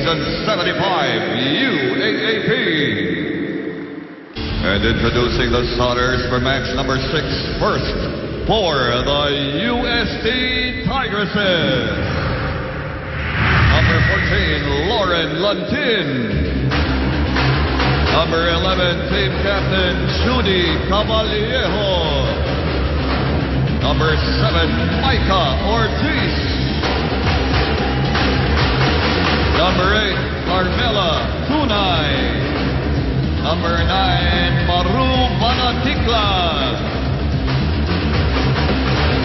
Season 75 UAAP. And introducing the starters for match number 6. First, for the UST Tigresses. Number 14, Lauren Luntin. Number 11, Team Captain Judy Cavallejo. Number 7, Micah Ortiz. Number 8, Carmela Tunay. Number 9, Maru Banatikla.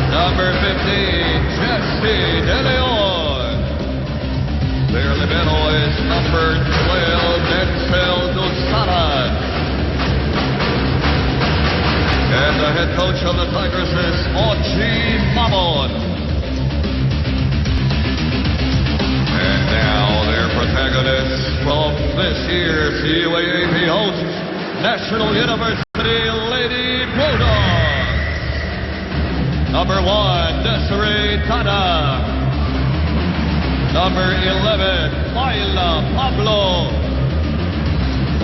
Number 15, Jessie De Leon. Their libero is number 12, Denzel Dusaran. And the head coach of the Tigers is Ochi Mamon. And now their protagonists from this year's UAAP host, National University Lady Bulldogs. Number 1, Desiree Tada. Number 11, Laila Pablo.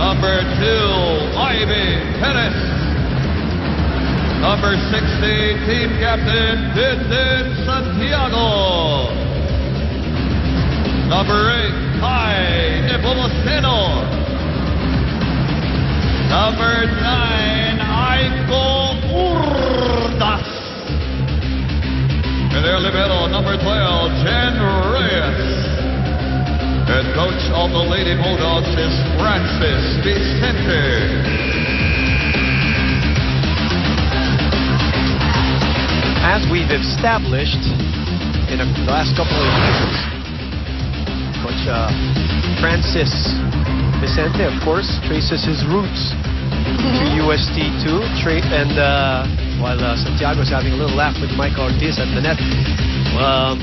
Number 2, Ivy Perez. Number 60, Team Captain Vincent Santiago. Number 8, Kai Nepomuceno. Number 9, Aiko Urdas. And their libero, number 12, Jen Reyes. Head coach of the Lady Bulldogs is Francis Vicente. As we've established in the last couple of years, Coach Francis Vicente, of course, traces his roots to UST too. While Santiago's having a little laugh with Mike Ortiz at the net. Of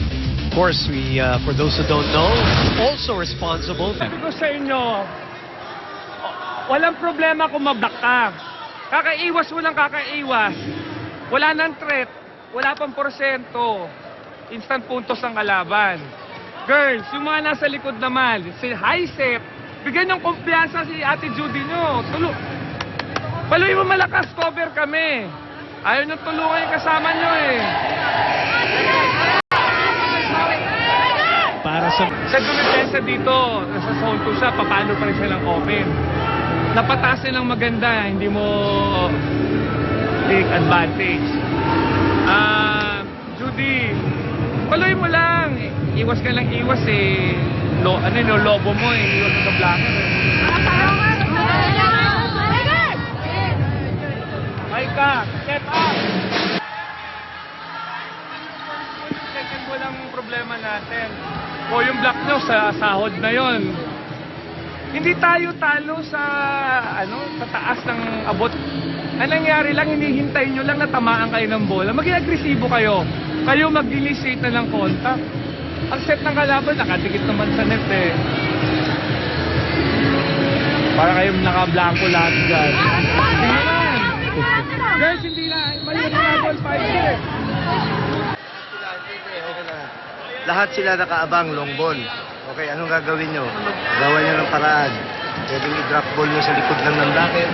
course, we, for those who don't know, also responsible. Sabi ko sa inyo, walang problema kung mablock ka. Kakaiwas mo lang kakaiwas. Wala nang threat, wala pang porsyento. Instant puntos ang kalaban. Girls, yung mga nasa likod naman, si Hisep, bigyan ng kumpiyansa si Ate Judy nyo. Paluin mo malakas, cover kami. Ayaw nyo tulungan yung kasama nyo eh. Para sa dumipensa dito, nasa zone 2 siya, paano pa rin silang open. Napatasin ng maganda, hindi mo take advantage. Judy, paluin mo lang. Iwas ka lang iwas eh. Lobo mo eh. Iwas ka blacker eh. Micah, step up! Second mo lang problema natin. O yung block nyo sa sahod na yon. Hindi tayo talo sa sa taas ng abot. Ang nangyari lang, hinihintay nyo lang na tamaan kayo ng bola. Maging agresibo kayo. Kayo mag-initiate na ng contact. Ang set ng kalaban, nakadikit naman sa net eh. Para kayong naka-blanco lahat dyan. Hindi naman. Guys, hindi na. Mali na ball 5 minutes. Lahat sila nakaabang long ball. Okay, anong gagawin nyo? Gawa nyo ng paraan. Pwedeng i-drop ball nyo sa likod lang ng racket.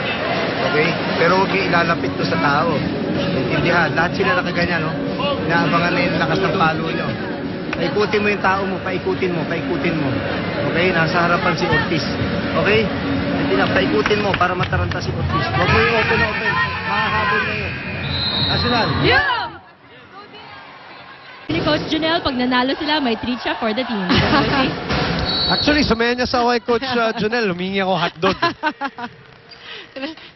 Okay? Pero huwag yung ilalapit to sa tao. Intindihan, lahat sila nakaganyan, no? Inaabangan na yung lakas ng palo nyo. Paikutin mo yung tao mo, paikutin mo. Okay? Nasa harapan si Ortiz. Okay? Hindi na, paikutin mo para mataranta si Ortiz. Huwag mo yung open. Makahabol na yun. National. Yeah! Ni Coach Janelle, pag nanalo sila, may treat siya for the team. Okay? Actually, sumaya niya sa kay Coach Janelle. Humingi ako hotdog.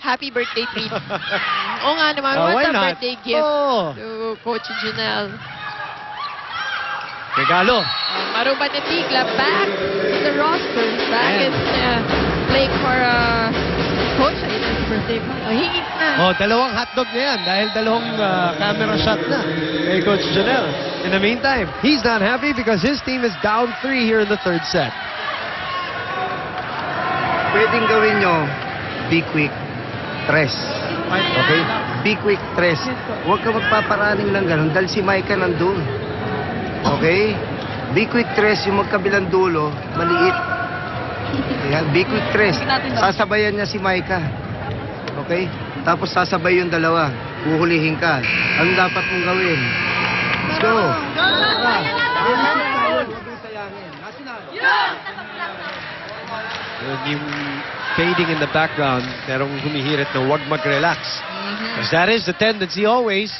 Happy birthday treat. Oo nga naman, Why what's a not? birthday gift to Coach Janelle? Regalo. Maruba Natigla back to the roster. Back and playing for Coach. Ay, it's his birthday pa. Hingit na. Dalawang hotdog na yan dahil dalawang camera shot na kay Coach Janelle. In the meantime, he's not happy because his team is down 3 here in the third set. Pwedeng gawin nyo, be quick, tres. Okay? Be quick, tres. Huwag ka magpaparaning lang ganun dahil si Micah nandun. Okay? Be quick, tres, yung magkabilang dulo, maliit. Ayan, be quick, Tres. Sasabayan niya si Maika. Okay? Tapos sasabay yung dalawa. Huhulihin ka. Anong dapat mong gawin? Let's go. Yung fading in the background, merong humihirit na huwag mag-relax. Because that is the tendency always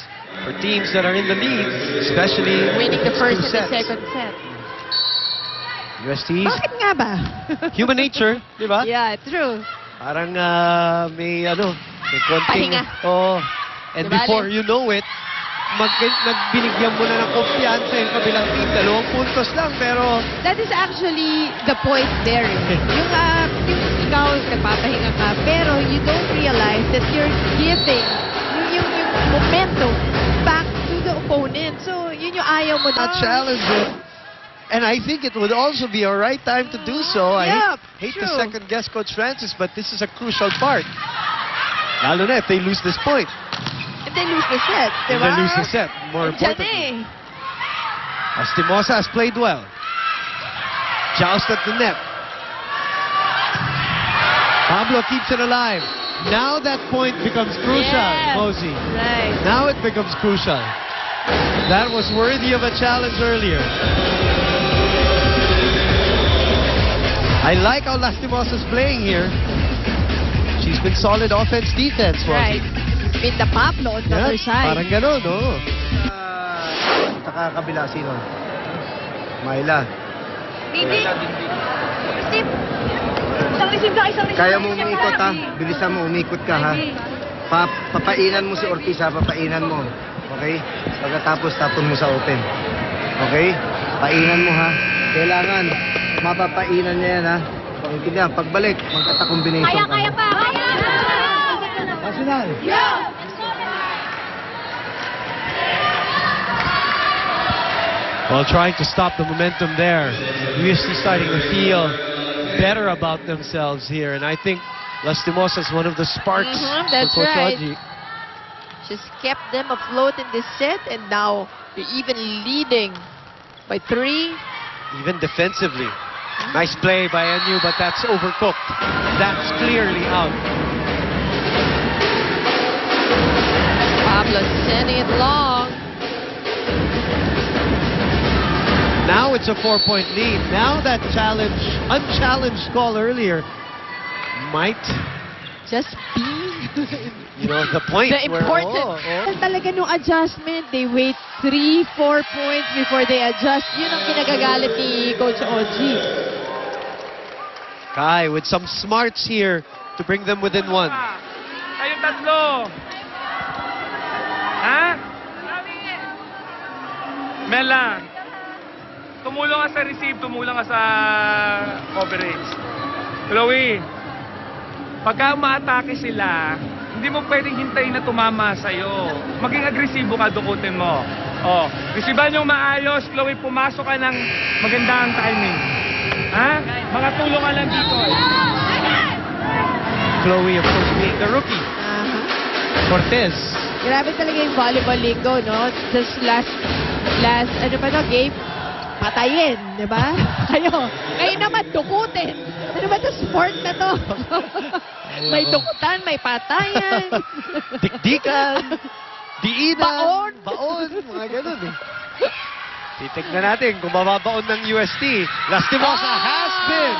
for teams that are in the lead, especially Winning the first and the sets. second set. UST's Bakit nga ba? human nature, di ba? Yeah, true. Parang may konting... Pahinga. Oh, and Diba, before Alex? you know it, nagbinigyan mo na ng kumpiyansa yung kabilang team. 2 puntos lang, pero That is actually the point there. Yung ikaw, nagpapahinga ka, pero you don't realize that you're giving yung momentum back to the opponent. So, yun yung ayaw mo na. challenge it. And I think it would also be a right time to do so. I Yeah, hate to true. second guess Coach Francis, but this is a crucial part. Lalo na if they lose this point. And then lose the set, If di they ba? lose the set, more Diyan importantly. eh. Lastimosa has played well. Joust at the net. Pablo keeps it alive. Now that point becomes crucial, Yes. Mosey. Right. Now it becomes crucial. That was worthy of a challenge earlier. I like how Lastimosa's playing here. She's been solid offense, defense, Mosey. Right. With the Pablo on the other side. Parang gano'n, no? Saka kabila, sino? Myla. Kaya mo umikot, ha? Bilisan mo, umikot ka, ha? Papainan mo si Ortiz, ha? Papainan mo. Okay? Pagkatapos, tapon mo sa open. Okay? Painan mo, ha? Kailangan, mapapainan niya yan, ha? Pakintindihan, pagbalik, magkata-combination ka. pa! Kaya! National! Well, trying to stop the momentum there. UST starting to feel better about themselves here. And I think Lastimosa is one of the sparks That's for Coach right. Oji. She's kept them afloat in this set, and now they're even leading by 3. Even defensively. Nice play by NU, but that's overcooked. That's clearly out. Pablo sending it long. Now it's a 4-point lead. Now that challenge, unchallenged call earlier might, Just be the point the where, important. Talaga nung adjustment, they wait 3-4 points before they adjust. Yun ang kinagagalit ni Coach Oji. Kai with some smarts here to bring them within 1. Kayong tatlo. Ha? Mela, tumulong ka sa receive, tumulong ka sa coverage. Chloe, pagka umaatake sila, hindi mo pwedeng hintayin na tumama sa'yo. Maging agresibo ka, dukutin mo. Oh, resiban yung maayos, Chloe, pumasok ka ng magandang timing. Ha? Mga tulong ka lang dito. Chloe, of course, being the rookie. Cortez. Grabe talaga yung volleyball lingo, no? Just last, ano pa to, game? Patayin, di ba? Kayo naman, dukutin. Ano ba to, sport na to? May dukutan, may patayan. Dikdikan. Diinan. Baon. Mga ganun eh. Titignan natin kung mababaon ng UST. Lastimosa has been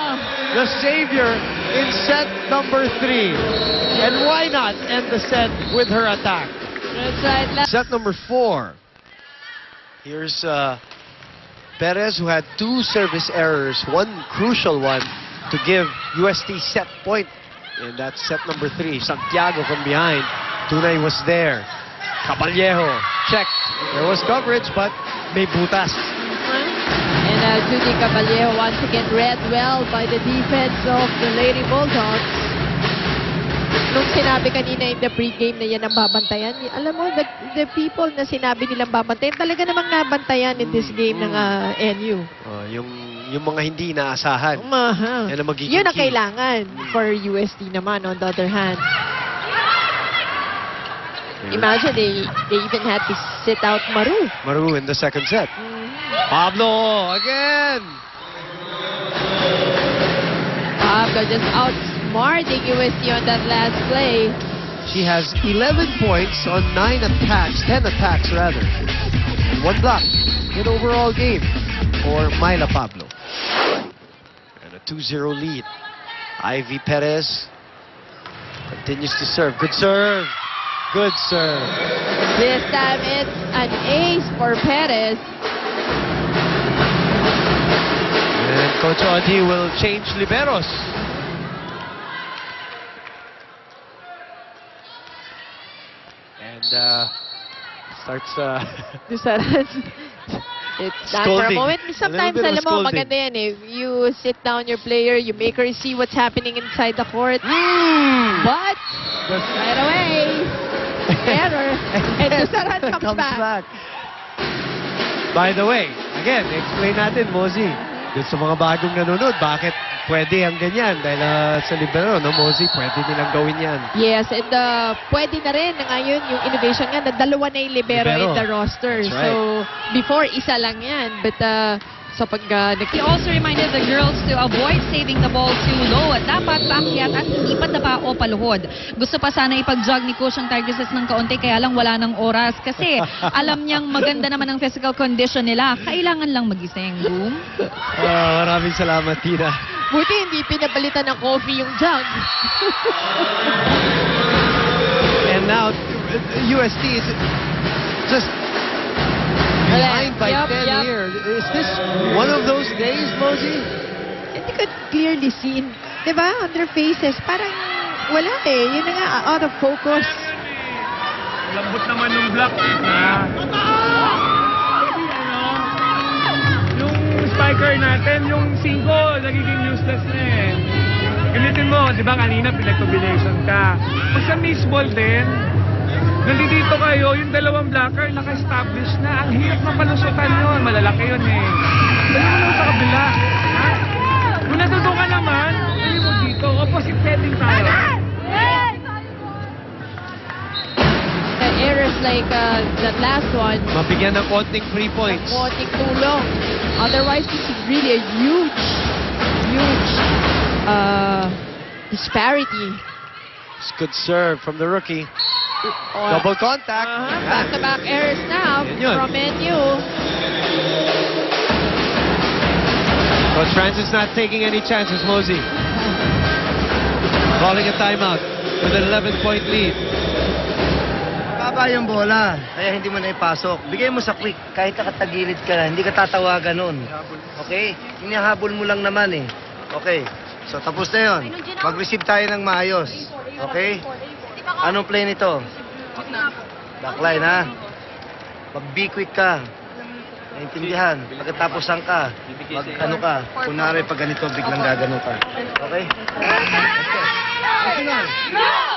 the savior in set number 3. And why not end the set with her attack? That's right. Set number 4. Here's Perez, who had 2 service errors, one crucial one to give UST set point. And that's set number 3. Santiago from behind. Tunay was there. Caballero checked. There was coverage, but may butas. And Judy Caballero once again read well by the defense of the Lady Bulldogs. Nung sinabi kanina in the pregame na yan ang babantayan, alam mo, the people na sinabi nilang babantayan, talaga namang nabantayan in this game ng NU. Yung mga hindi inaasahan. Yan ang magiging Yun ang key. kailangan for UST naman, on the other hand. Imagine, they even had to sit out Maru. Maru in the second set. Pablo again. America just outsmarting UST on that last play. She has 11 points on 10 attacks rather. And 1 block in overall game for Myla Pablo. And a 2-0 lead. Ivy Perez continues to serve. Good serve. Good serve. This time it's an ace for Perez. And Coach Odi will change liberos. And starts It's done for a Scolding. moment. A Sometimes, little bit of alam mo, scolding. maganda yan eh. You sit down your player, you make her see what's happening inside the court. But, right away, error. And Susaran comes back. By the way, again, explain natin, Mozi. Dun sa mga bagong nanonood, bakit pwede ang ganyan? Dahil sa libero, no, Mozi, pwede nilang gawin yan. Yes, and pwede na rin na ngayon yung innovation nga na dalawa na yung libero in the roster. That's right. So, before, isa lang yan. But sa He also reminded the girls to avoid saving the ball too low at dapat paakyat at hindi padapa o paluhod. Gusto pa sana ipag-jog ni Coach ang targets ng kaunti kaya lang wala ng oras kasi alam niyang maganda naman ang physical condition nila. Kailangan lang magising. Boom. Maraming salamat, Tina. buti hindi pinapalitan ng coffee yung jug. And now, UST is just behind by 10 here. Is this one of those days, Mozi? Hindi ko clearly seen. Diba? On their faces. Parang wala eh. Yun na nga, out of focus. Lambot naman yung block. Yung spiker natin, yung 5, nagiging useless na eh. Gamitin mo, di ba kanina pinag-combination ka. Pag sa miss ball din, nandito kayo, yung 2 blocker, naka-establish na. Ang hirap na palusutan yun. Malalaki yun eh. Dali mo sa kabila. Ha? Kung natutukan ka naman, dali mo dito. Opposite setting tayo. The errors like that last one, Mabigyan ng konting 3 points. wanting too long. Otherwise, this is really a huge disparity. It's good serve from the rookie. Or- Double contact. Back-to-back errors now Yan yun. from NU. Coach Francis not taking any chances, Mozi. Calling a timeout with an 11-point lead. Baba yung bola, kaya hindi mo na ipasok. Bigay mo sa quick, kahit nakatagilid ka na, hindi ka tatawagan nun. Okay? Hinahabol mo lang naman eh. Okay. So tapos na yun. Mag-receive tayo ng maayos. Okay? Anong play nito? Backline ha? Mag-be quick ka. Naintindihan. Pagkatapos saan ka? Mag-ano ka? Kunwari pag ganito, biglang gagano ka. Okay? Okay.